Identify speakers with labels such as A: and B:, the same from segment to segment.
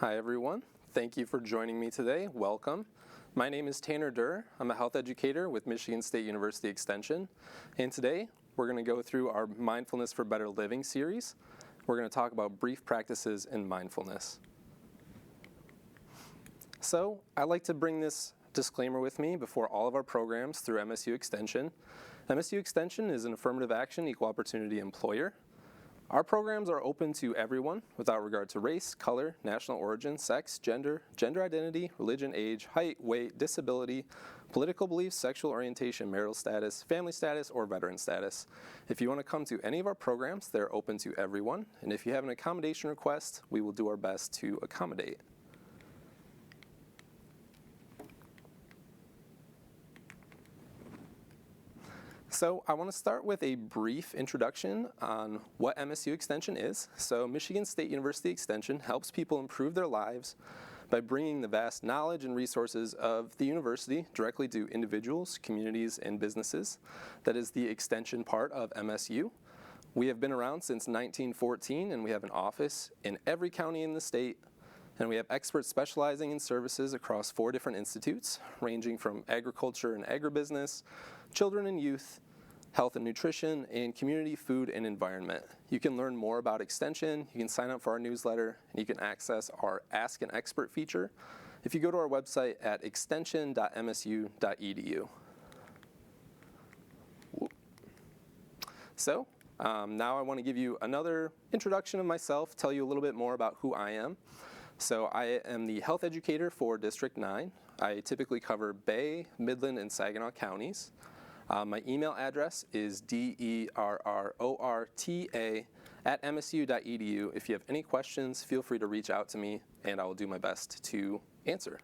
A: Hi everyone, thank you for joining me today. Welcome. My name is Tanner Durr. I'm a health educator with Michigan State University Extension, and today we're going to go through our Mindfulness for Better Living series. We're going to talk about brief practices in mindfulness. So I like to bring this disclaimer with me before all of our programs through MSU Extension. MSU Extension is an affirmative action, equal opportunity employer. Our programs are open to everyone without regard to race, color, national origin, sex, gender identity, religion, age, height, weight, disability, political beliefs, sexual orientation, marital status, family status, or veteran status. If you want to come to any of our programs, they're open to everyone. And if you have an accommodation request, we will do our best to accommodate. So I want to start with a brief introduction on what MSU Extension is. So Michigan State University Extension helps people improve their lives by bringing the vast knowledge and resources of the university directly to individuals, communities, and businesses. That is the extension part of MSU. We have been around since 1914, and we have an office in every county in the state. And we have experts specializing in services across 4 different institutes, ranging from agriculture and agribusiness, children and youth, health and nutrition, and community, food, and environment. You can learn more about Extension, you can sign up for our newsletter, and you can access our Ask an Expert feature if you go to our website at extension.msu.edu. So now I want to give you another introduction of myself, tell you a little bit more about who I am. So I am the health educator for District 9. I typically cover Bay, Midland, and Saginaw counties. My email address is derrorta@msu.edu. If you have any questions, feel free to reach out to me, and I will do my best to answer.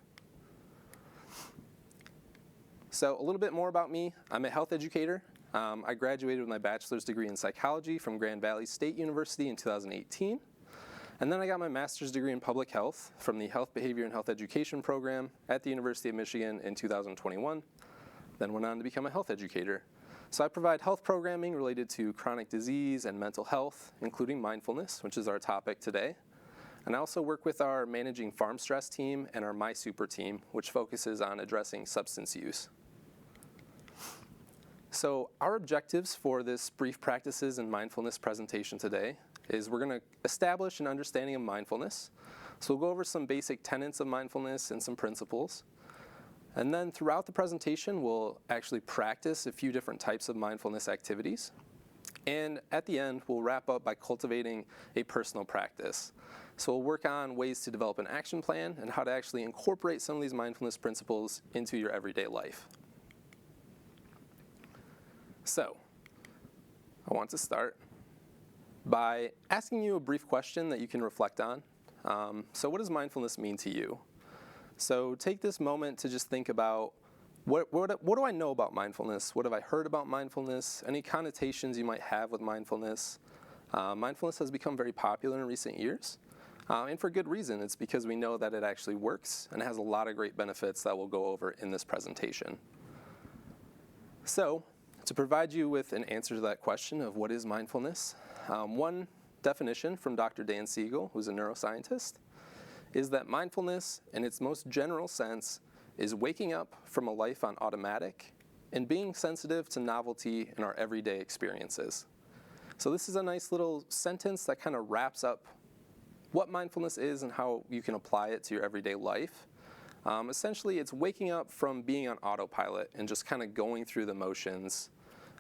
A: So a little bit more about me. I'm a health educator. I graduated with my bachelor's degree in psychology from Grand Valley State University in 2018. And then I got my master's degree in public health from the Health Behavior and Health Education program at the University of Michigan in 2021. Then went on to become a health educator. So I provide health programming related to chronic disease and mental health, including mindfulness, which is our topic today. And I also work with our Managing Farm Stress team and our My Super team, which focuses on addressing substance use. So our objectives for this brief practices in mindfulness presentation today is we're going to establish an understanding of mindfulness. So we'll go over some basic tenets of mindfulness and some principles. And then throughout the presentation, we'll actually practice a few different types of mindfulness activities. And at the end, we'll wrap up by cultivating a personal practice. So we'll work on ways to develop an action plan and how to actually incorporate some of these mindfulness principles into your everyday life. So I want to start by asking you a brief question that you can reflect on. So what does mindfulness mean to you? So take this moment to just think about what do I know about mindfulness? What have I heard about mindfulness? Any connotations you might have with mindfulness? Mindfulness has become very popular in recent years, and for good reason. It's because we know that it actually works and has a lot of great benefits that we'll go over in this presentation. So to provide you with an answer to that question of what is mindfulness, one definition from Dr. Dan Siegel, who's a neuroscientist, is that mindfulness, in its most general sense, is waking up from a life on automatic and being sensitive to novelty in our everyday experiences. So this is a nice little sentence that kind of wraps up what mindfulness is and how you can apply it to your everyday life. Essentially, it's waking up from being on autopilot and just kind of going through the motions,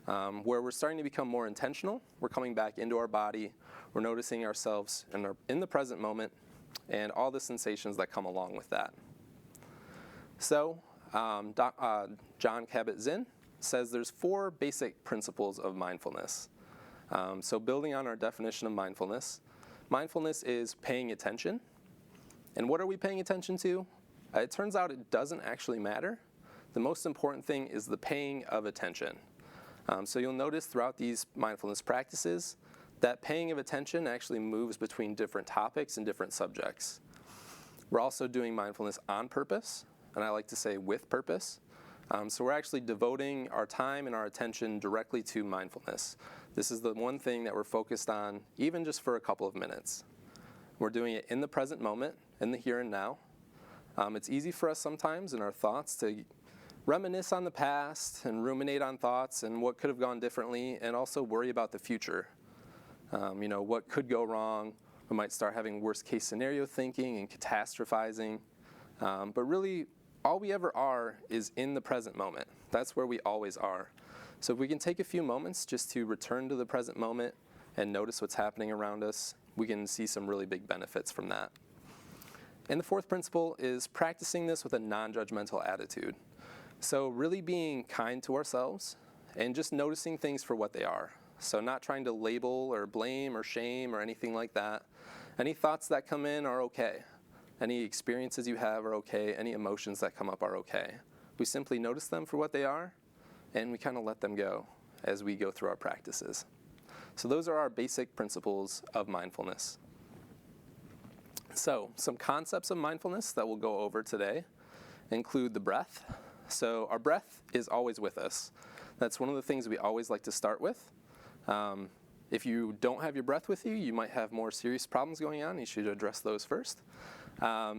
A: where we're starting to become more intentional. We're coming back into our body. We're noticing ourselves in the present moment and all the sensations that come along with that. So John Kabat-Zinn says there's 4 basic principles of mindfulness. So building on our definition of mindfulness, mindfulness is paying attention. And what are we paying attention to? It turns out it doesn't actually matter. The most important thing is the paying of attention. So you'll notice throughout these mindfulness practices that paying of attention actually moves between different topics and different subjects. We're also doing mindfulness on purpose, and I like to say with purpose. So we're actually devoting our time and our attention directly to mindfulness. This is the one thing that we're focused on, even just for a couple of minutes. We're doing it in the present moment, in the here and now. It's easy for us sometimes in our thoughts to reminisce on the past and ruminate on thoughts and what could have gone differently, and also worry about the future. What could go wrong. We might start having worst case scenario thinking and catastrophizing. But really, all we ever are is in the present moment. That's where we always are. So if we can take a few moments just to return to the present moment and notice what's happening around us, we can see some really big benefits from that. And the fourth principle is practicing this with a non-judgmental attitude. So really being kind to ourselves and just noticing things for what they are. So not trying to label or blame or shame or anything like that. Any thoughts that come in are okay. Any experiences you have are okay. Any emotions that come up are okay. We simply notice them for what they are, and we kind of let them go as we go through our practices. So those are our basic principles of mindfulness. So some concepts of mindfulness that we'll go over today include the breath. So our breath is always with us. That's one of the things we always like to start with. If you don't have your breath with you, you might have more serious problems going on. You should address those first.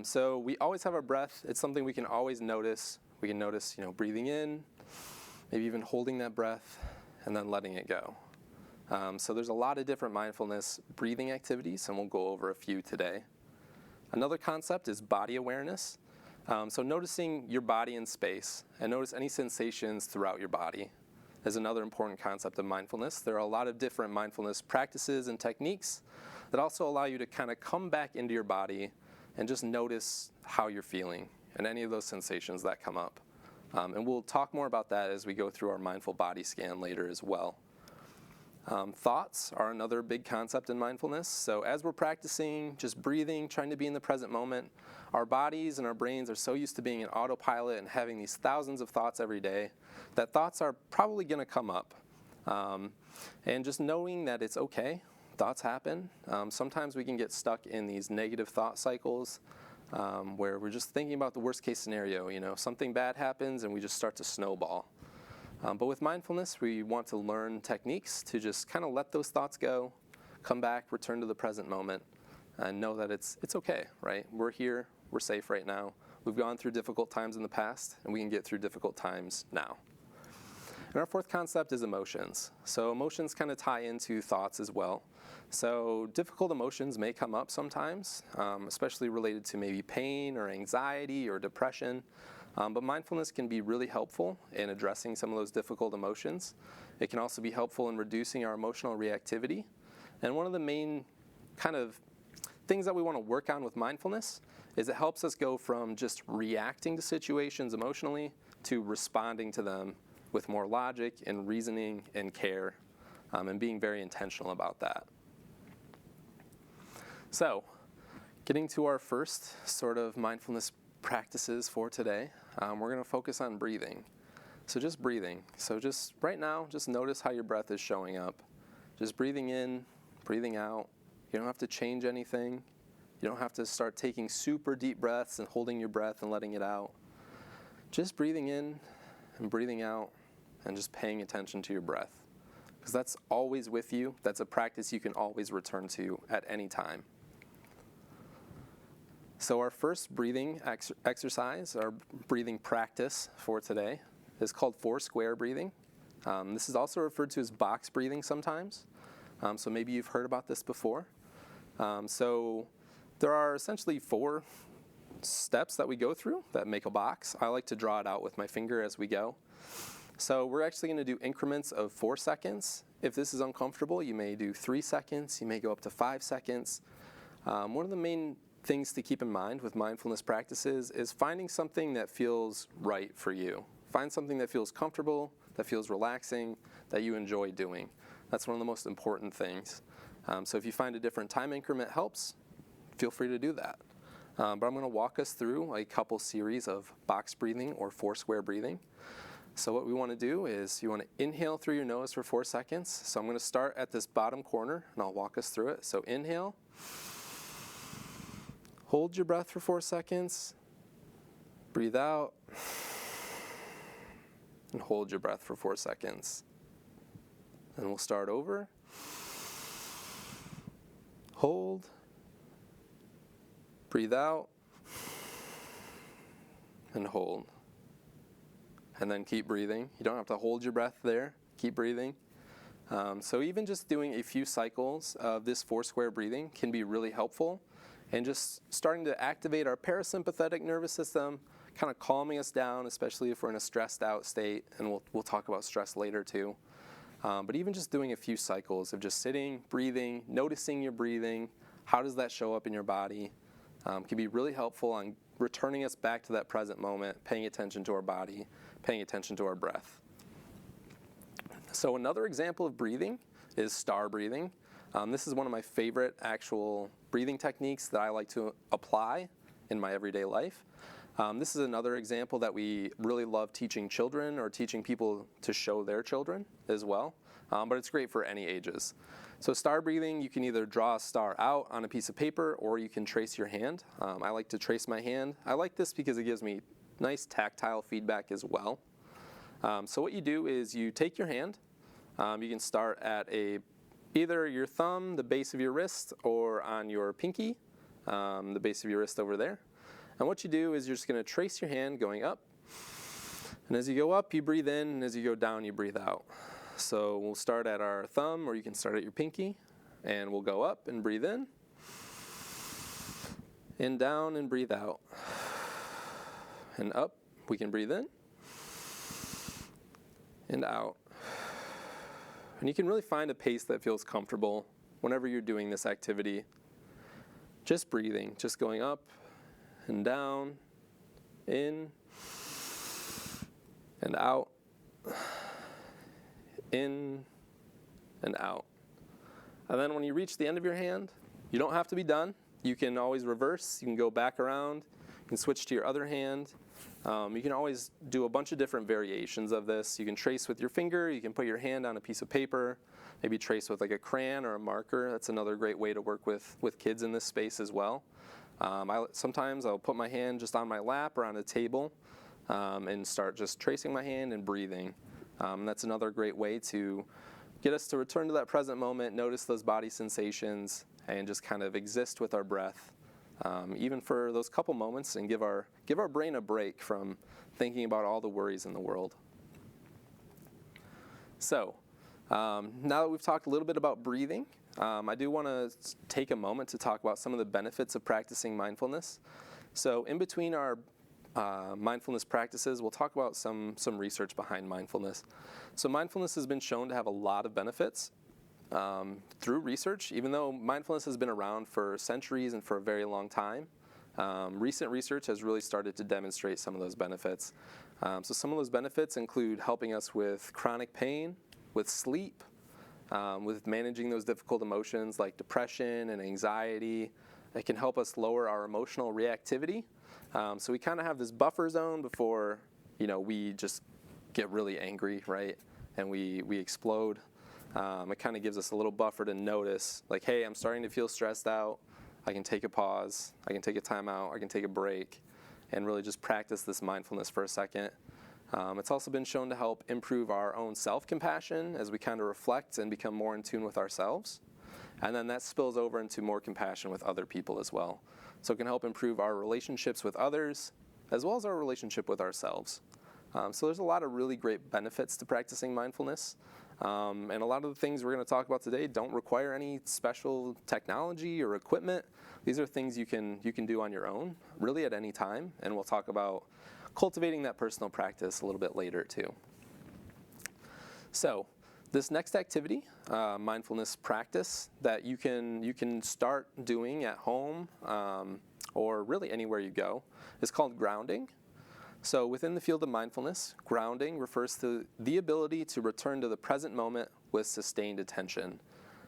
A: So we always have our breath. It's something we can always notice. We can notice, breathing in, maybe even holding that breath, and then letting it go. So there's a lot of different mindfulness breathing activities, and we'll go over a few today. Another concept is body awareness. So noticing your body in space, and notice any sensations throughout your body is another important concept of mindfulness. There are a lot of different mindfulness practices and techniques that also allow you to kind of come back into your body and just notice how you're feeling and any of those sensations that come up. And we'll talk more about that as we go through our mindful body scan later as well. Thoughts are another big concept in mindfulness. So as we're practicing just breathing, trying to be in the present moment, our bodies and our brains are so used to being in autopilot and having these thousands of thoughts every day that thoughts are probably going to come up. And just knowing that it's okay, thoughts happen. Sometimes we can get stuck in these negative thought cycles where we're just thinking about the worst case scenario. Something bad happens and we just start to snowball. But with mindfulness, we want to learn techniques to just kind of let those thoughts go, come back, return to the present moment, and know that it's okay, right? We're here, we're safe right now. We've gone through difficult times in the past, and we can get through difficult times now. And our fourth concept is emotions. So emotions kind of tie into thoughts as well. So difficult emotions may come up sometimes, especially related to maybe pain or anxiety or depression. But mindfulness can be really helpful in addressing some of those difficult emotions. It can also be helpful in reducing our emotional reactivity. And one of the main kind of things that we want to work on with mindfulness is it helps us go from just reacting to situations emotionally to responding to them with more logic and reasoning and care, and being very intentional about that. So, getting to our first sort of mindfulness practices for today, we're going to focus on breathing. So just breathing. So just right now, just notice how your breath is showing up. Just breathing in, breathing out. You don't have to change anything. You don't have to start taking super deep breaths and holding your breath and letting it out. Just breathing in and breathing out and just paying attention to your breath. Because that's always with you. That's a practice you can always return to at any time. So our first breathing exercise, our breathing practice for today, is called 4 square breathing. This is also referred to as box breathing sometimes. So maybe you've heard about this before. So there are essentially 4 steps that we go through that make a box. I like to draw it out with my finger as we go. So we're actually going to do increments of 4 seconds. If this is uncomfortable, you may do 3 seconds. You may go up to 5 seconds. One of the main things to keep in mind with mindfulness practices is finding something that feels right for you. Find something that feels comfortable, that feels relaxing, that you enjoy doing. That's one of the most important things. So if you find a different time increment helps, feel free to do that. But I'm going to walk us through a couple series of box breathing or 4 square breathing. So what we want to do is you want to inhale through your nose for 4 seconds. So I'm going to start at this bottom corner and I'll walk us through it. So inhale. Hold your breath for 4 seconds, breathe out, and hold your breath for 4 seconds. And we'll start over. Hold, breathe out, and hold. And then keep breathing. You don't have to hold your breath there. Keep breathing. So even just doing a few cycles of this 4-square breathing can be really helpful, and just starting to activate our parasympathetic nervous system, kind of calming us down, especially if we're in a stressed out state, and we'll talk about stress later too. But even just doing a few cycles of just sitting, breathing, noticing your breathing, how does that show up in your body, can be really helpful on returning us back to that present moment, paying attention to our body, paying attention to our breath. So another example of breathing is star breathing. This is one of my favorite actual breathing techniques that I like to apply in my everyday life. This is another example that we really love teaching children or teaching people to show their children as well, but it's great for any ages. So star breathing, you can either draw a star out on a piece of paper or you can trace your hand. I like to trace my hand. I like this because it gives me nice tactile feedback as well. So what you do is you take your hand. You can start at either your thumb, the base of your wrist, or on your pinky, the base of your wrist over there. And what you do is you're just going to trace your hand going up. And as you go up, you breathe in, and as you go down, you breathe out. So we'll start at our thumb, or you can start at your pinky, and we'll go up and breathe in, and down and breathe out. And up, we can breathe in, and out. And you can really find a pace that feels comfortable whenever you're doing this activity. Just breathing, just going up and down, in and out, in and out. And then when you reach the end of your hand, you don't have to be done. You can always reverse, you can go back around, you can switch to your other hand. You can always do a bunch of different variations of this. You can trace with your finger, you can put your hand on a piece of paper, maybe trace with like a crayon or a marker. That's another great way to work with kids in this space as well. Sometimes I'll put my hand just on my lap or on a table and start just tracing my hand and breathing. That's another great way to get us to return to that present moment, notice those body sensations, and just kind of exist with our breath. Even for those couple moments, and give our brain a break from thinking about all the worries in the world. So, now that we've talked a little bit about breathing, I do want to take a moment to talk about some of the benefits of practicing mindfulness. So in between our mindfulness practices, we'll talk about some research behind mindfulness. So mindfulness has been shown to have a lot of benefits. Through research, even though mindfulness has been around for centuries and for a very long time, recent research has really started to demonstrate some of those benefits. So some of those benefits include helping us with chronic pain, with sleep, with managing those difficult emotions like depression and anxiety. It can help us lower our emotional reactivity. So we kind of have this buffer zone before, we just get really angry, right? And we explode. It kind of gives us a little buffer to notice, like, hey, I'm starting to feel stressed out. I can take a pause. I can take a time out. I can take a break and really just practice this mindfulness for a second. It's also been shown to help improve our own self-compassion as we kind of reflect and become more in tune with ourselves. And then that spills over into more compassion with other people as well. So it can help improve our relationships with others as well as our relationship with ourselves. So there's a lot of really great benefits to practicing mindfulness. And a lot of the things we're going to talk about today don't require any special technology or equipment. These are things you can do on your own, really at any time. And we'll talk about cultivating that personal practice a little bit later too. So this next activity, mindfulness practice that you can start doing at home or really anywhere you go, is called grounding. So within the field of mindfulness, grounding refers to the ability to return to the present moment with sustained attention.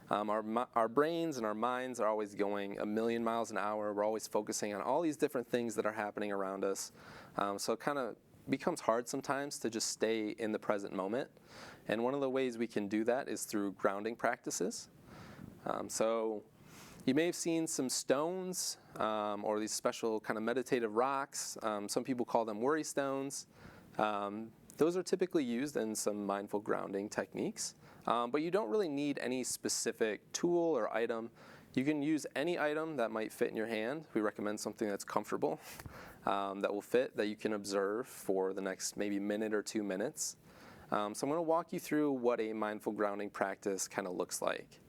A: Our brains and our minds are always going a million miles an hour. We're always focusing on all these different things that are happening around us. So it kind of becomes hard sometimes to just stay in the present moment. And one of the ways we can do that is through grounding practices. So you may have seen some stones or these special kind of meditative rocks. Some people call them worry stones. Those are typically used in some mindful grounding techniques. But you don't really need any specific tool or item. You can use any item that might fit in your hand. We recommend something that's comfortable. that will fit, that you can observe for the next maybe minute or 2 minutes. So I'm going to walk you through what a mindful grounding practice kind of looks like.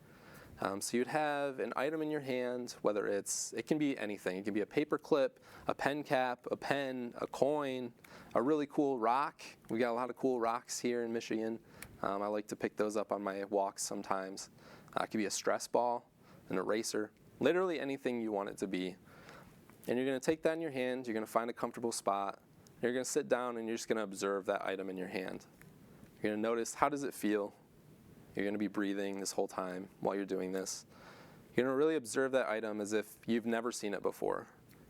A: So you'd have an item in your hand, whether it can be anything. It can be a paper clip, a pen cap, a pen, a coin, a really cool rock. We got a lot of cool rocks here in Michigan. I like to pick those up on my walks sometimes. It could be a stress ball, an eraser, literally anything you want it to be. And you're going to take that in your hand, you're going to find a comfortable spot, you're going to sit down and you're just going to observe that item in your hand. You're going to notice, how does it feel? You're going to be breathing this whole time while you're doing this. You're going to really observe that item as if you've never seen it before.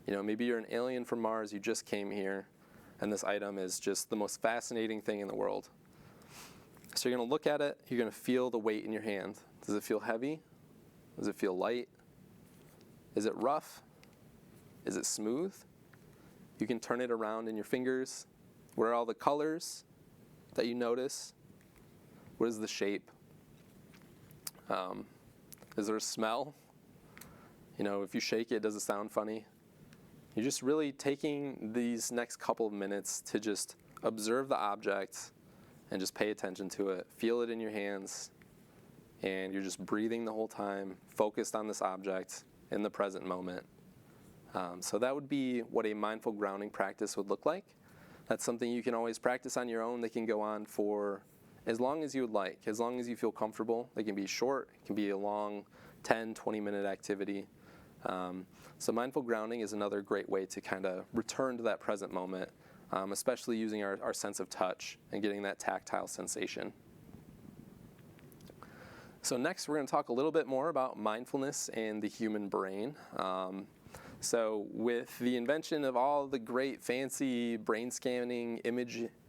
A: Maybe you're an alien from Mars, you just came here, and this item is just the most fascinating thing in the world. So you're going to look at it, you're going to feel the weight in your hand. Does it feel heavy? Does it feel light? Is it rough? Is it smooth? You can turn it around in your fingers. What are all the colors that you notice? What is the shape? Is there a smell? If you shake it, does it sound funny? You're just really taking these next couple of minutes to just observe the object and just pay attention to it. Feel it in your hands, and you're just breathing the whole time, focused on this object in the present moment. So that would be what a mindful grounding practice would look like. That's something you can always practice on your own. They can go on for as long as you would like, as long as you feel comfortable. They can be short, it can be a long 10, 20-minute activity. So mindful grounding is another great way to kind of return to that present moment, especially using our sense of touch and getting that tactile sensation. So next we're going to talk a little bit more about mindfulness and the human brain. So with the invention of all the great fancy brain scanning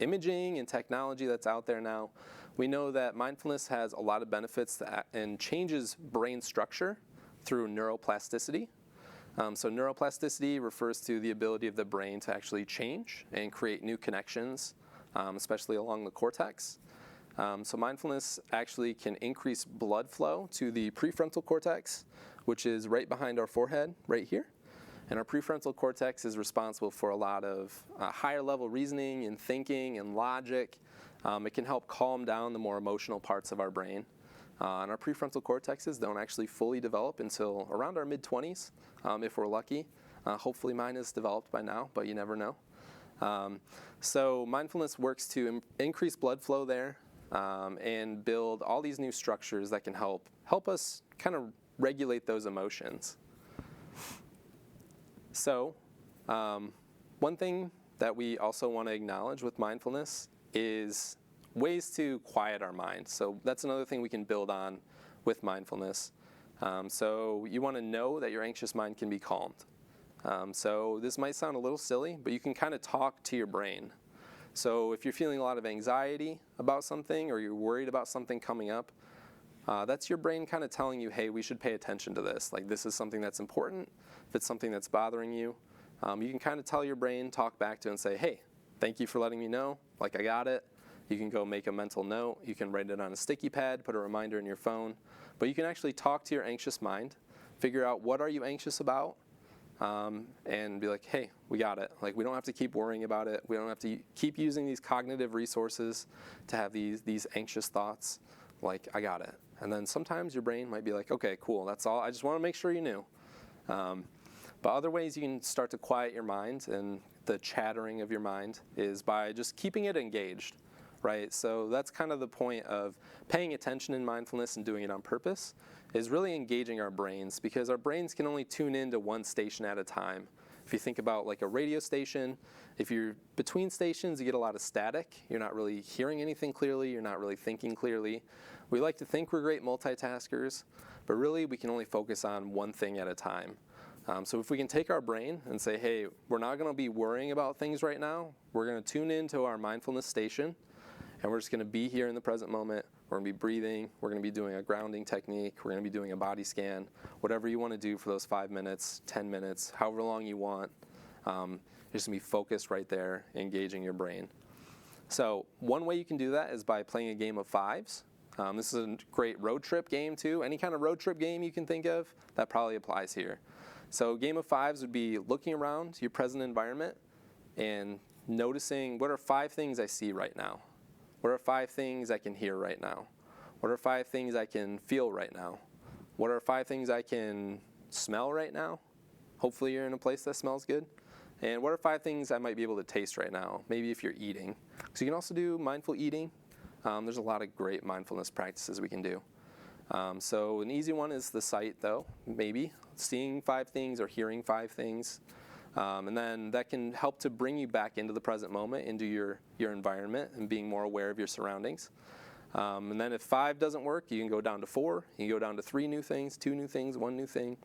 A: imaging and technology that's out there now, we know that mindfulness has a lot of benefits and changes brain structure through neuroplasticity. So neuroplasticity refers to the ability of the brain to actually change and create new connections, especially along the cortex. So mindfulness actually can increase blood flow to the prefrontal cortex, which is right behind our forehead, right here. And our prefrontal cortex is responsible for a lot of higher level reasoning and thinking and logic. It can help calm down the more emotional parts of our brain. And our prefrontal cortexes don't actually fully develop until around our mid-20s, if we're lucky. Hopefully mine is developed by now, but you never know. So mindfulness works to increase blood flow there and build all these new structures that can help us kind of regulate those emotions. So one thing that we also want to acknowledge with mindfulness is ways to quiet our mind. So that's another thing we can build on with mindfulness. So you want to know that your anxious mind can be calmed. So this might sound a little silly, but you can kind of talk to your brain. So if you're feeling a lot of anxiety about something or you're worried about something coming up, that's your brain kind of telling you, hey, we should pay attention to this. Like, this is something that's important. If it's something that's bothering you, you can kind of tell your brain, talk back to it and say, hey, thank you for letting me know. Like, I got it. You can go make a mental note. You can write it on a sticky pad, put a reminder in your phone. But you can actually talk to your anxious mind, figure out what are you anxious about, and be like, hey, we got it. Like, we don't have to keep worrying about it. We don't have to keep using these cognitive resources to have these anxious thoughts. Like, I got it. And then sometimes your brain might be like, okay, cool, that's all. I just want to make sure you knew. But other ways you can start to quiet your mind and the chattering of your mind is by just keeping it engaged, right? So that's kind of the point of paying attention in mindfulness and doing it on purpose, is really engaging our brains, because our brains can only tune into one station at a time. If you think about like a radio station, if you're between stations, you get a lot of static. You're not really hearing anything clearly. You're not really thinking clearly. We like to think we're great multitaskers, but really we can only focus on one thing at a time. So if we can take our brain and say, hey, we're not going to be worrying about things right now. We're going to tune into our mindfulness station, and we're just going to be here in the present moment. We're going to be breathing. We're going to be doing a grounding technique. We're going to be doing a body scan. Whatever you want to do for those 5 minutes, 10 minutes, however long you want. You're just going to be focused right there, engaging your brain. So one way you can do that is by playing a game of fives. This is a great road trip game too. Any kind of road trip game you can think of, that probably applies here. So game of fives would be looking around your present environment and noticing, what are 5 things I see right now? What are 5 things I can hear right now? What are 5 things I can feel right now? What are 5 things I can smell right now? Hopefully you're in a place that smells good. And what are 5 things I might be able to taste right now? Maybe if you're eating. So you can also do mindful eating. There's a lot of great mindfulness practices we can do. So an easy one is the sight, though, maybe. Seeing 5 things or hearing 5 things. And then that can help to bring you back into the present moment, into your environment, and being more aware of your surroundings. And then if 5 doesn't work, you can go down to 4. You can go down to 3 new things, 2 new things, 1 new thing.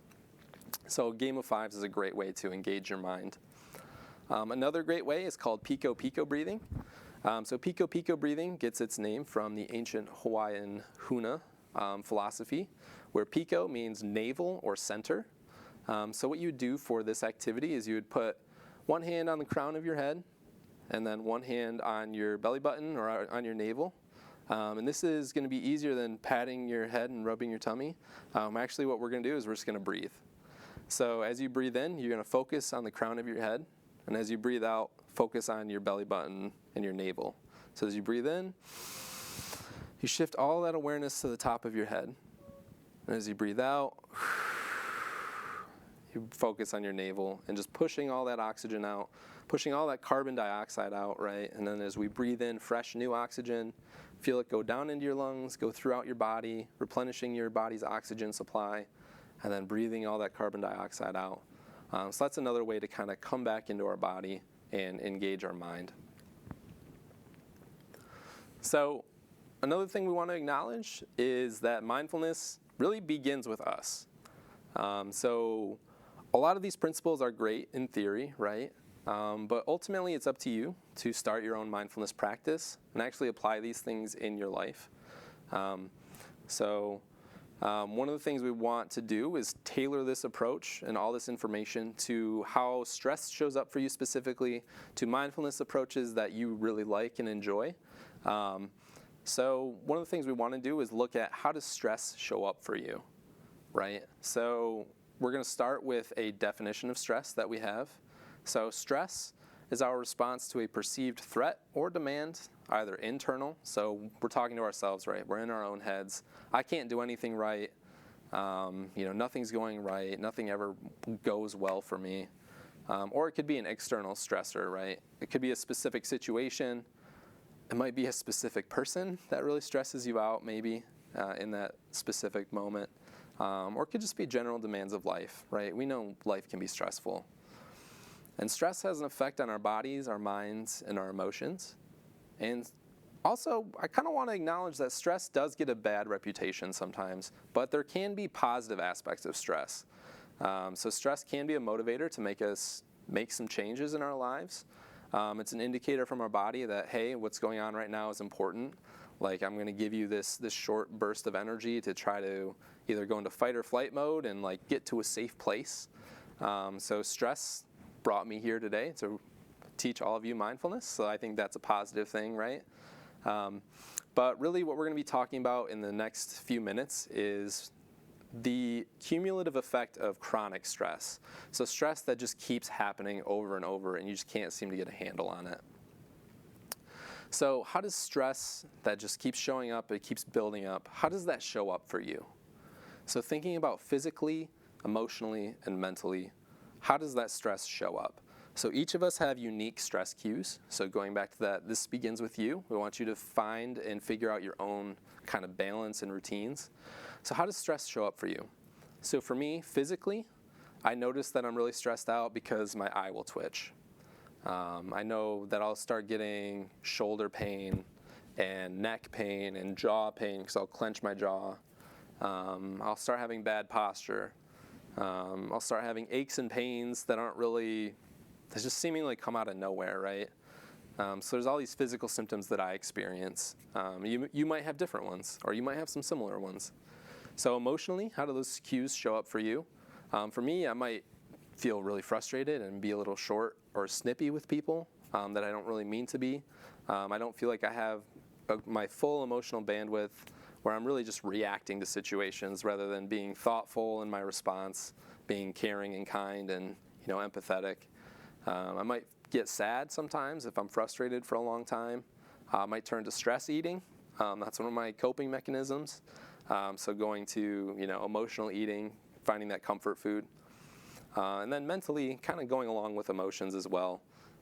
A: So a game of 5s is a great way to engage your mind. Another great way is called Piko breathing. So Piko breathing gets its name from the ancient Hawaiian Huna philosophy, where Piko means navel or center. So what you would do for this activity is you would put one hand on the crown of your head, and then one hand on your belly button or on your navel. And this is going to be easier than patting your head and rubbing your tummy. Actually, what we're going to do is we're just going to breathe. So as you breathe in, you're going to focus on the crown of your head. And as you breathe out, focus on your belly button and your navel. So as you breathe in, you shift all that awareness to the top of your head. And as you breathe out, you focus on your navel and just pushing all that oxygen out, pushing all that carbon dioxide out, right? And then as we breathe in fresh, new oxygen, feel it go down into your lungs, go throughout your body, replenishing your body's oxygen supply, and then breathing all that carbon dioxide out. So that's another way to kind of come back into our body and engage our mind. So another thing we want to acknowledge is that mindfulness really begins with us. So a lot of these principles are great in theory, right? But ultimately it's up to you to start your own mindfulness practice and actually apply these things in your life. One of the things we want to do is tailor this approach and all this information to how stress shows up for you specifically, to mindfulness approaches that you really like and enjoy. So one of the things we want to do is look at how does stress show up for you, right? So we're going to start with a definition of stress that we have. So stress is our response to a perceived threat or demand, either internal, so we're talking to ourselves, right? We're in our own heads. I can't do anything right. Nothing's going right. Nothing ever goes well for me. Or it could be an external stressor, right? It could be a specific situation. It might be a specific person that really stresses you out, maybe, in that specific moment. Or it could just be general demands of life, right? We know life can be stressful. And stress has an effect on our bodies, our minds, and our emotions. And also, I kind of want to acknowledge that stress does get a bad reputation sometimes, but there can be positive aspects of stress. So stress can be a motivator to make us make some changes in our lives. It's an indicator from our body that, hey, what's going on right now is important. Like, I'm going to give you this short burst of energy to try to either go into fight or flight mode and like get to a safe place. So stress brought me here today to teach all of you mindfulness, so I think that's a positive thing, right? But really what we're going to be talking about in the next few minutes is the cumulative effect of chronic stress. So stress that just keeps happening over and over and you just can't seem to get a handle on it. So how does stress that just keeps showing up, it keeps building up, how does that show up for you? So thinking about physically, emotionally, and mentally, how does that stress show up? So each of us have unique stress cues. So going back to that, this begins with you. We want you to find and figure out your own kind of balance and routines. So how does stress show up for you? So for me, physically, I notice that I'm really stressed out because my eye will twitch. I know that I'll start getting shoulder pain and neck pain and jaw pain because I'll clench my jaw. I'll start having bad posture. I'll start having aches and pains that aren't really, they just seemingly come out of nowhere, right? So there's all these physical symptoms that I experience. You might have different ones, or you might have some similar ones. So emotionally, how do those cues show up for you? For me, I might feel really frustrated and be a little short or snippy with people that I don't really mean to be. I don't feel like I have my full emotional bandwidth where I'm really just reacting to situations rather than being thoughtful in my response, being caring and kind and empathetic. I might get sad sometimes if I'm frustrated for a long time. I might turn to stress eating. That's one of my coping mechanisms. So going to, emotional eating, finding that comfort food. And then mentally, kind of going along with emotions as well.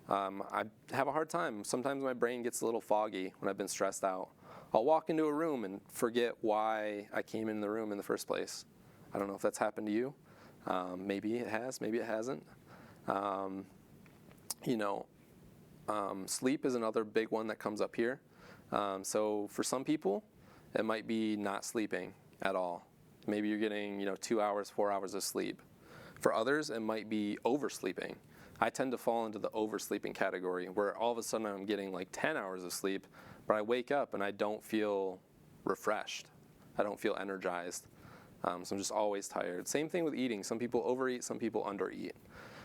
A: I have a hard time. Sometimes my brain gets a little foggy when I've been stressed out. I'll walk into a room and forget why I came in the room in the first place. I don't know if that's happened to you. Maybe it has, maybe it hasn't. Sleep is another big one that comes up here. So for some people, it might be not sleeping at all. Maybe you're getting, 2 hours, 4 hours of sleep. For others, it might be oversleeping. I tend to fall into the oversleeping category where all of a sudden I'm getting like 10 hours of sleep, but I wake up and I don't feel refreshed. I don't feel energized. So I'm just always tired. Same thing with eating. Some people overeat, some people undereat.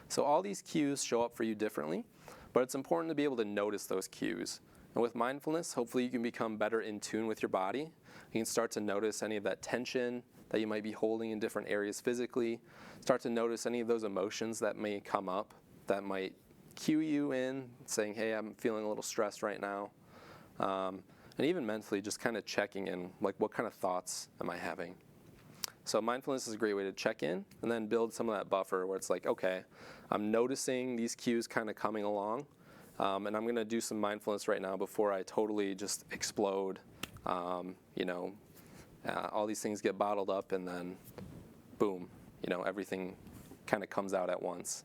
A: So all these cues show up for you differently, but it's important to be able to notice those cues. And with mindfulness, hopefully you can become better in tune with your body. You can start to notice any of that tension that you might be holding in different areas physically. Start to notice any of those emotions that may come up that might cue you in, saying, hey, I'm feeling a little stressed right now. And even mentally, just kind of checking in, like what kind of thoughts am I having? So mindfulness is a great way to check in and then build some of that buffer where it's like, okay, I'm noticing these cues kind of coming along, and I'm going to do some mindfulness right now before I totally just explode. All these things get bottled up and then boom, everything kind of comes out at once.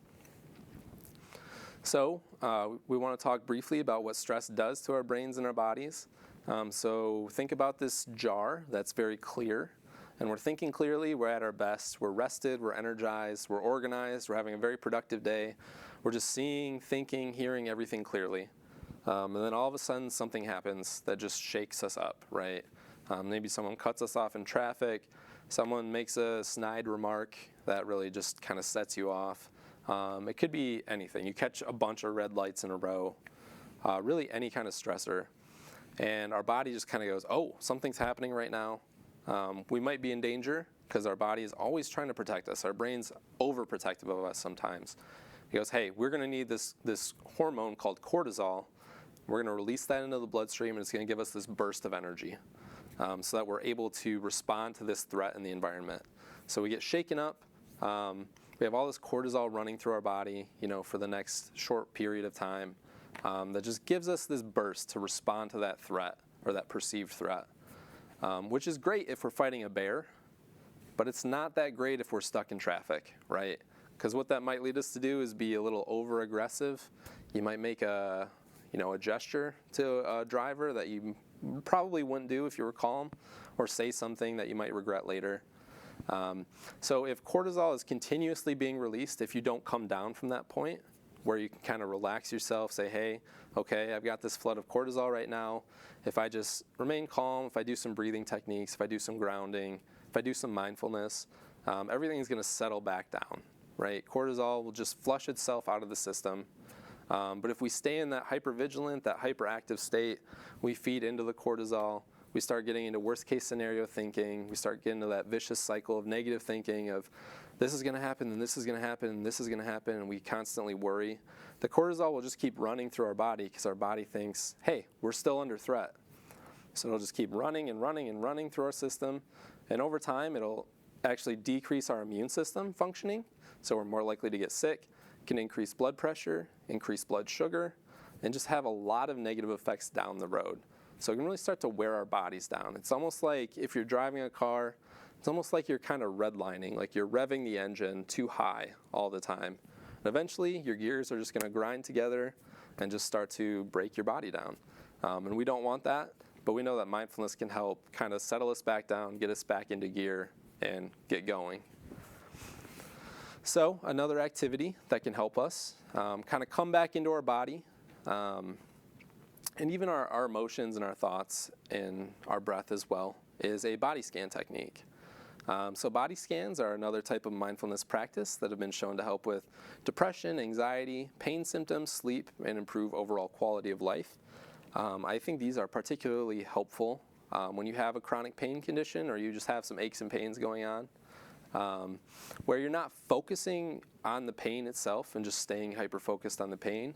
A: So we want to talk briefly about what stress does to our brains and our bodies. So think about this jar that's very clear. And we're thinking clearly, we're at our best, we're rested, we're energized, we're organized, we're having a very productive day. We're just seeing, thinking, hearing everything clearly. And then all of a sudden something happens that just shakes us up, right? Maybe someone cuts us off in traffic, someone makes a snide remark that really just kind of sets you off. It could be anything. You catch a bunch of red lights in a row, really any kind of stressor. And our body just kind of goes, oh, something's happening right now. We might be in danger because our body is always trying to protect us. Our brain's overprotective of us sometimes. He goes, hey, we're going to need this hormone called cortisol. We're going to release that into the bloodstream, and it's going to give us this burst of energy so that we're able to respond to this threat in the environment. So we get shaken up. We have all this cortisol running through our body, for the next short period of time that just gives us this burst to respond to that threat or that perceived threat. Which is great if we're fighting a bear, but it's not that great if we're stuck in traffic, right? Because what that might lead us to do is be a little over-aggressive. You might make a gesture to a driver that you probably wouldn't do if you were calm, or say something that you might regret later. So if cortisol is continuously being released, if you don't come down from that point, where you can kind of relax yourself, say, hey, okay, I've got this flood of cortisol right now. If I just remain calm, if I do some breathing techniques, if I do some grounding, if I do some mindfulness, everything is going to settle back down, right? Cortisol will just flush itself out of the system. But if we stay in that hypervigilant, that hyperactive state, we feed into the cortisol. We start getting into worst case scenario thinking. We start getting into that vicious cycle of negative thinking of this is going to happen, and this is going to happen, and this is going to happen, and we constantly worry. The cortisol will just keep running through our body because our body thinks, hey, we're still under threat. So it'll just keep running and running and running through our system. And over time, it'll actually decrease our immune system functioning. So we're more likely to get sick, can increase blood pressure, increase blood sugar, and just have a lot of negative effects down the road. So it can really start to wear our bodies down. It's almost like if you're driving a car, it's almost like you're kind of redlining, like you're revving the engine too high all the time. And eventually, your gears are just going to grind together and just start to break your body down. And we don't want that, but we know that mindfulness can help kind of settle us back down, get us back into gear, and get going. So another activity that can help us kind of come back into our body, and even our emotions and our thoughts and our breath as well, is a body scan technique. So body scans are another type of mindfulness practice that have been shown to help with depression, anxiety, pain symptoms, sleep, and improve overall quality of life. I think these are particularly helpful when you have a chronic pain condition or you just have some aches and pains going on, where you're not focusing on the pain itself and just staying hyper-focused on the pain,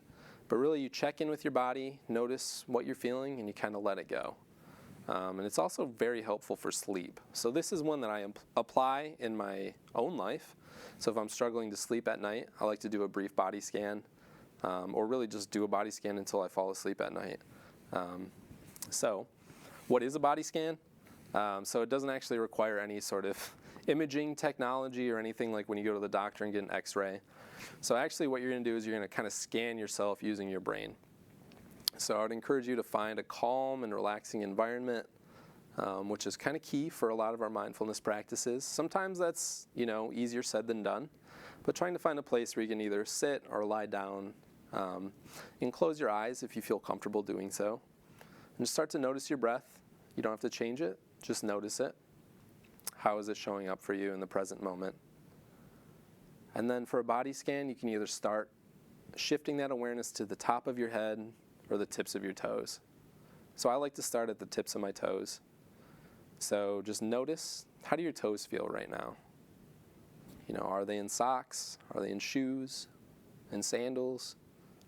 A: But really, you check in with your body, notice what you're feeling, and you kind of let it go. And it's also very helpful for sleep. So this is one that I apply in my own life. So if I'm struggling to sleep at night, I like to do a brief body scan, or really just do a body scan until I fall asleep at night. So what is a body scan? So it doesn't actually require any sort of imaging technology or anything like when you go to the doctor and get an x-ray. So actually what you're going to do is you're going to kind of scan yourself using your brain. So I would encourage you to find a calm and relaxing environment, which is kind of key for a lot of our mindfulness practices. Sometimes that's, easier said than done, but trying to find a place where you can either sit or lie down, and close your eyes if you feel comfortable doing so. And just start to notice your breath. You don't have to change it, just notice it. How is it showing up for you in the present moment? And then for a body scan, you can either start shifting that awareness to the top of your head or the tips of your toes. So I like to start at the tips of my toes. So just notice, how do your toes feel right now? Are they in socks? Are they in shoes? In sandals?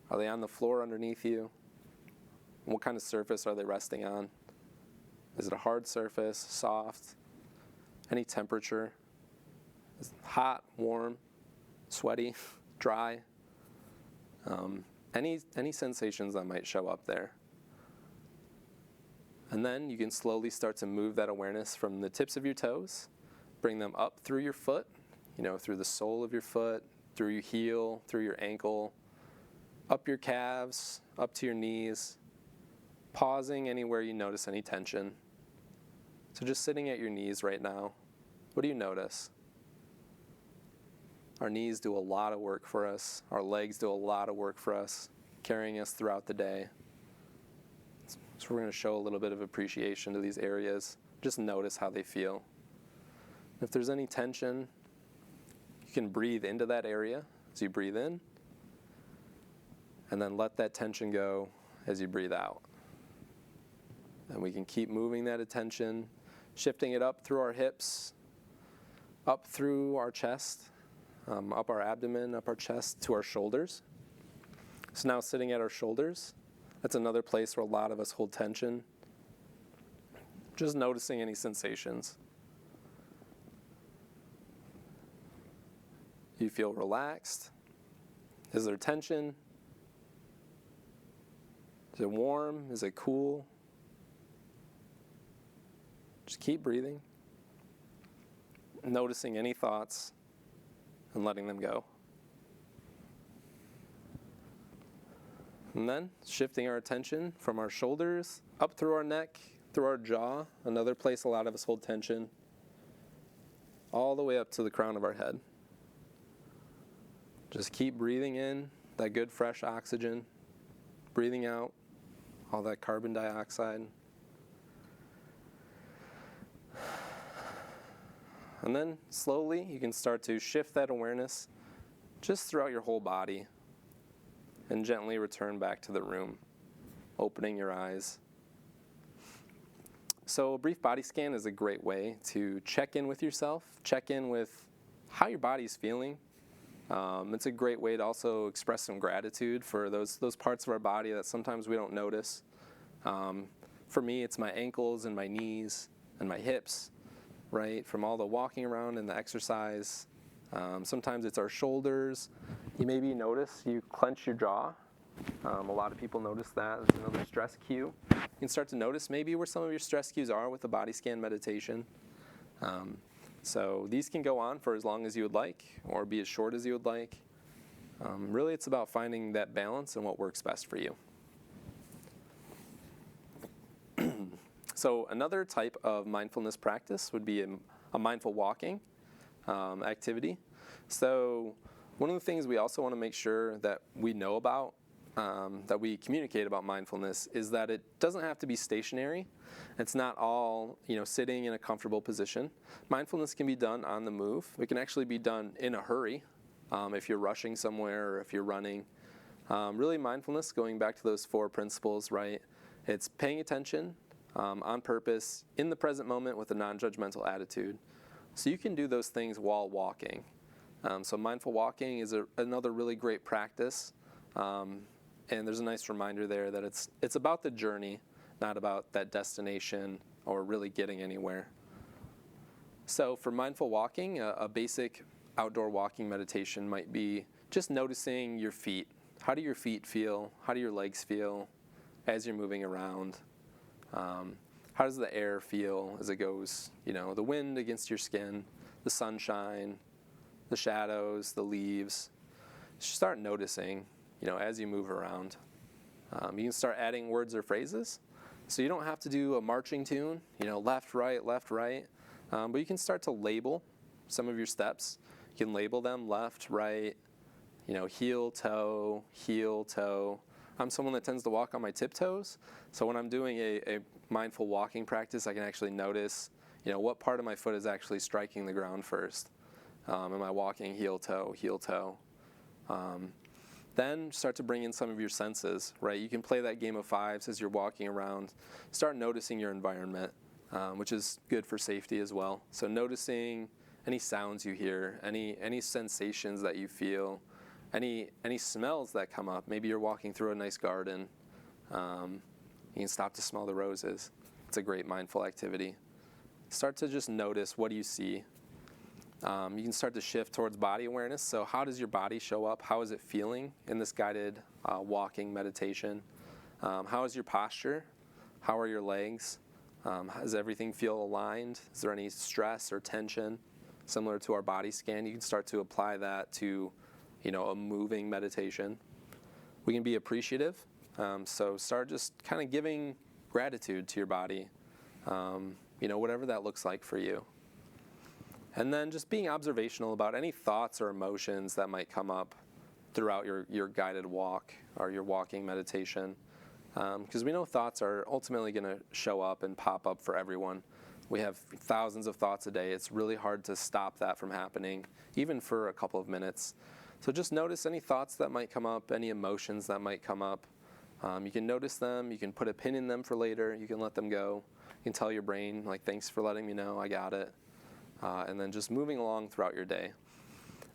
A: Are they on the floor underneath you? What kind of surface are they resting on? Is it a hard surface, soft? Any temperature? Is it hot, warm, sweaty, dry? Any sensations that might show up there. And then you can slowly start to move that awareness from the tips of your toes, bring them up through your foot, through the sole of your foot, through your heel, through your ankle, up your calves, up to your knees, pausing anywhere you notice any tension. So just sitting at your knees right now, what do you notice? Our knees do a lot of work for us. Our legs do a lot of work for us, carrying us throughout the day. So we're going to show a little bit of appreciation to these areas. Just notice how they feel. If there's any tension, you can breathe into that area as you breathe in, and then let that tension go as you breathe out. And we can keep moving that attention, shifting it up through our hips, up through our chest, up our abdomen, up our chest, to our shoulders. So now sitting at our shoulders, that's another place where a lot of us hold tension. Just noticing any sensations. You feel relaxed? Is there tension? Is it warm? Is it cool? Just keep breathing, noticing any thoughts, and letting them go. And then shifting our attention from our shoulders up through our neck, through our jaw, another place a lot of us hold tension, all the way up to the crown of our head. Just keep breathing in that good fresh oxygen, breathing out all that carbon dioxide. And then slowly you can start to shift that awareness just throughout your whole body and gently return back to the room, opening your eyes. So a brief body scan is a great way to check in with yourself, check in with how your body's feeling. It's a great way to also express some gratitude for those parts of our body that sometimes we don't notice. For me, it's my ankles and my knees and my hips, right? From all the walking around and the exercise. Sometimes it's our shoulders. You maybe notice you clench your jaw. A lot of people notice that. It's another stress cue. You can start to notice maybe where some of your stress cues are with the body scan meditation. So these can go on for as long as you would like, or be as short as you would like. Really, it's about finding that balance and what works best for you. So another type of mindfulness practice would be a mindful walking activity. So one of the things we also want to make sure that we know about, that we communicate about mindfulness, is that it doesn't have to be stationary. It's not all, sitting in a comfortable position. Mindfulness can be done on the move. It can actually be done in a hurry, if you're rushing somewhere or if you're running. Really, mindfulness, going back to those 4 principles, right? It's paying attention on purpose, in the present moment with a non-judgmental attitude. So you can do those things while walking. So mindful walking is another really great practice. And there's a nice reminder there that it's about the journey, not about that destination or really getting anywhere. So for mindful walking, a basic outdoor walking meditation might be just noticing your feet. How do your feet feel? How do your legs feel as you're moving around? How does the air feel as it goes, the wind against your skin, the sunshine, the shadows, the leaves? Just start noticing, as you move around. You can start adding words or phrases. So you don't have to do a marching tune, left, right, but you can start to label some of your steps. You can label them left, right, heel, toe, heel, toe. I'm someone that tends to walk on my tiptoes, so when I'm doing a mindful walking practice, I can actually notice, what part of my foot is actually striking the ground first. Am I walking heel, toe, heel, toe? Then start to bring in some of your senses, right? You can play that game of fives as you're walking around. Start noticing your environment, which is good for safety as well. So noticing any sounds you hear, any sensations that you feel, any smells that come up. Maybe you're walking through a nice garden. You can stop to smell the roses. It's a great mindful activity. Start to just notice, what do you see? You can start to shift towards body awareness. So how does your body show up? How is it feeling in this guided walking meditation? How is your posture? How are your legs? Does everything feel aligned? Is there any stress or tension? Similar to our body scan, you can start to apply that to a moving meditation. We can be appreciative. So start just kind of giving gratitude to your body, whatever that looks like for you. And then just being observational about any thoughts or emotions that might come up throughout your guided walk or your walking meditation. Because we know thoughts are ultimately going to show up and pop up for everyone. We have thousands of thoughts a day. It's really hard to stop that from happening, even for a couple of minutes. So just notice any thoughts that might come up, any emotions that might come up. You can notice them. You can put a pin in them for later. You can let them go. You can tell your brain, thanks for letting me know, I got it. And then just moving along throughout your day.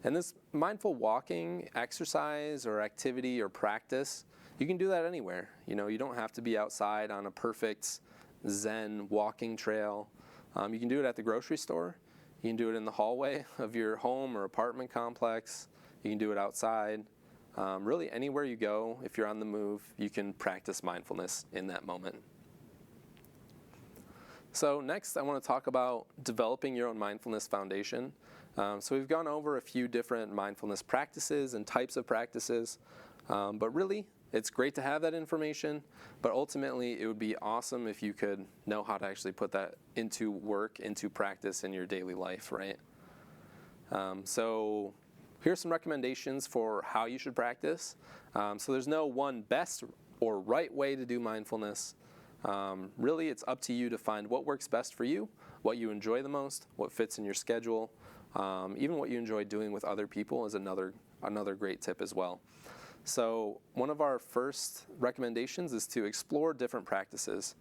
A: And this mindful walking exercise or activity or practice, you can do that anywhere. You don't have to be outside on a perfect Zen walking trail. You can do it at the grocery store. You can do it in the hallway of your home or apartment complex. You can do it outside. Really anywhere you go, if you're on the move, you can practice mindfulness in that moment. So next, I want to talk about developing your own mindfulness foundation. So we've gone over a few different mindfulness practices and types of practices, but really, it's great to have that information, but ultimately, it would be awesome if you could know how to actually put that into work, into practice in your daily life, right? So here's some recommendations for how you should practice. So there's no one best or right way to do mindfulness. Really, it's up to you to find what works best for you, what you enjoy the most, what fits in your schedule, even what you enjoy doing with other people is another great tip as well. So one of our first recommendations is to explore different practices.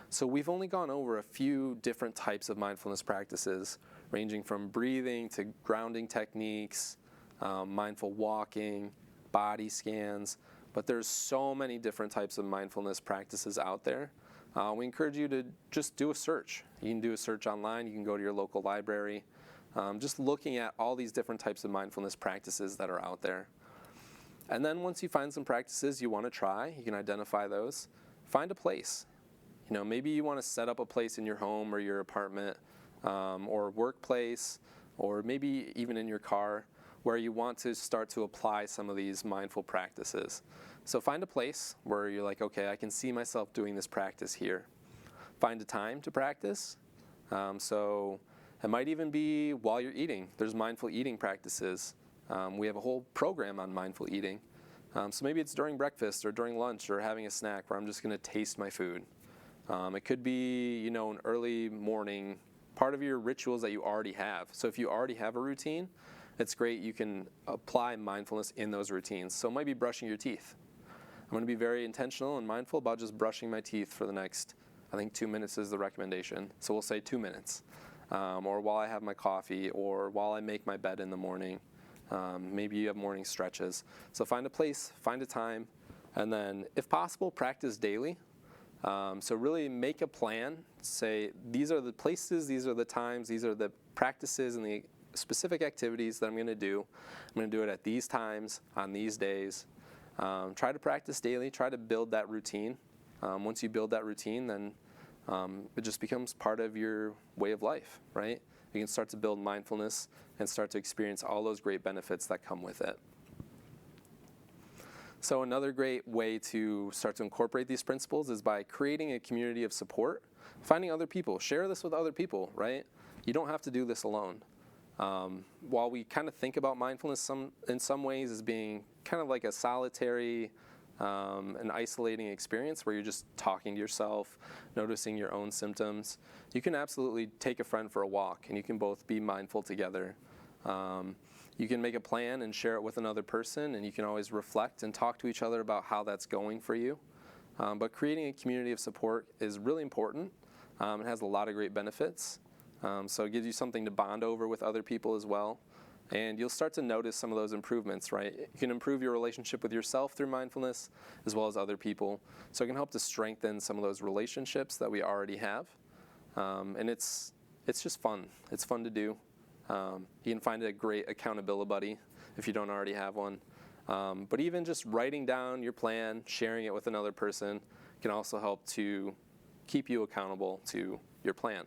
A: So we've only gone over a few different types of mindfulness practices, ranging from breathing to grounding techniques, mindful walking, body scans, but there's so many different types of mindfulness practices out there. We encourage you to just do a search. You can do a search online. You can go to your local library. Just looking at all these different types of mindfulness practices that are out there. And then once you find some practices you want to try, you can identify those. Find a place. Maybe you want to set up a place in your home or your apartment or workplace, or maybe even in your car, where you want to start to apply some of these mindful practices. So find a place where you're like, okay, I can see myself doing this practice here. Find a time to practice. So it might even be while you're eating. There's mindful eating practices. We have a whole program on mindful eating. So maybe it's during breakfast or during lunch or having a snack where I'm just going to taste my food. It could be, an early morning, part of your rituals that you already have. So if you already have a routine, it's great. You can apply mindfulness in those routines. So it might be brushing your teeth. I'm going to be very intentional and mindful about just brushing my teeth for the next, I think 2 minutes is the recommendation. So we'll say 2 minutes. Or while I have my coffee, or while I make my bed in the morning. Maybe you have morning stretches. So find a place, find a time, And then, if possible, practice daily. So really make a plan. Say, these are the places, these are the times, these are the practices and the specific activities that I'm going to do. I'm going to do it at these times, on these days. Try to practice daily. Try to build that routine. Once you build that routine, then it just becomes part of your way of life, right? You can start to build mindfulness and start to experience all those great benefits that come with it. So another great way to start to incorporate these principles is by creating a community of support, finding other people. Share this with other people, right? You don't have to do this alone. While we kind of think about mindfulness in some ways as being kind of like a solitary and isolating experience where you're just talking to yourself, noticing your own symptoms, you can absolutely take a friend for a walk and you can both be mindful together. You can make a plan and share it with another person, and you can always reflect and talk to each other about how that's going for you. But creating a community of support is really important. It has a lot of great benefits. So it gives you something to bond over with other people as well. And you'll start to notice some of those improvements, right? You can improve your relationship with yourself through mindfulness as well as other people. So it can help to strengthen some of those relationships that we already have. And it's just fun. It's fun to do. You can find a great accountability buddy if you don't already have one. But even just writing down your plan, sharing it with another person can also help to keep you accountable to your plan.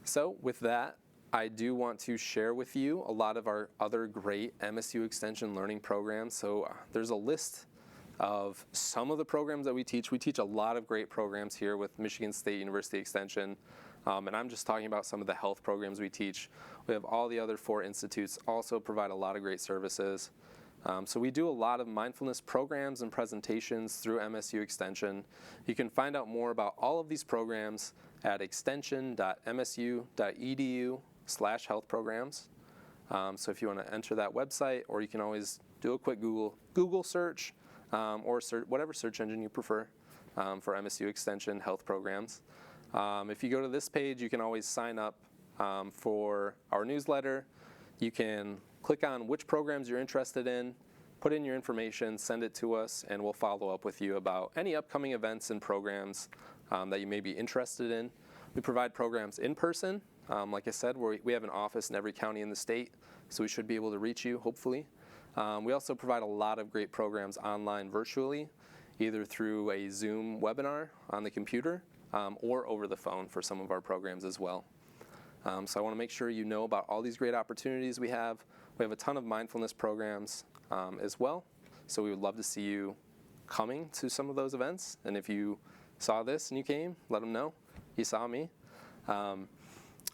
A: So with that, I do want to share with you a lot of our other great MSU Extension learning programs. So there's a list of some of the programs that we teach. We teach a lot of great programs here with Michigan State University Extension. And I'm just talking about some of the health programs we teach. We have all the other 4 institutes also provide a lot of great services. So we do a lot of mindfulness programs and presentations through MSU Extension. You can find out more about all of these programs at extension.msu.edu/health programs. So if you want to enter that website, or you can always do a quick Google search, or whatever search engine you prefer for MSU Extension health programs. If you go to this page, you can always sign up for our newsletter. You can click on which programs you're interested in, put in your information, send it to us, and we'll follow up with you about any upcoming events and programs that you may be interested in. We provide programs in person. Like I said, we have an office in every county in the state, so we should be able to reach you, hopefully. We also provide a lot of great programs online virtually, either through a Zoom webinar on the computer or over the phone for some of our programs as well. So I want to make sure you know about all these great opportunities we have. We have a ton of mindfulness programs as well, so we would love to see you coming to some of those events. And if you saw this and you came, let them know you saw me.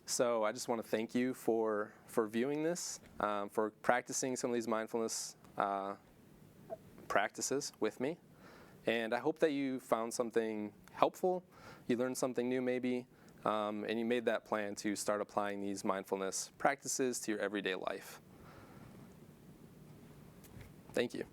A: So I just want to thank you for viewing this, for practicing some of these mindfulness practices with me. And I hope that you found something helpful, you learned something new maybe, and you made that plan to start applying these mindfulness practices to your everyday life. Thank you.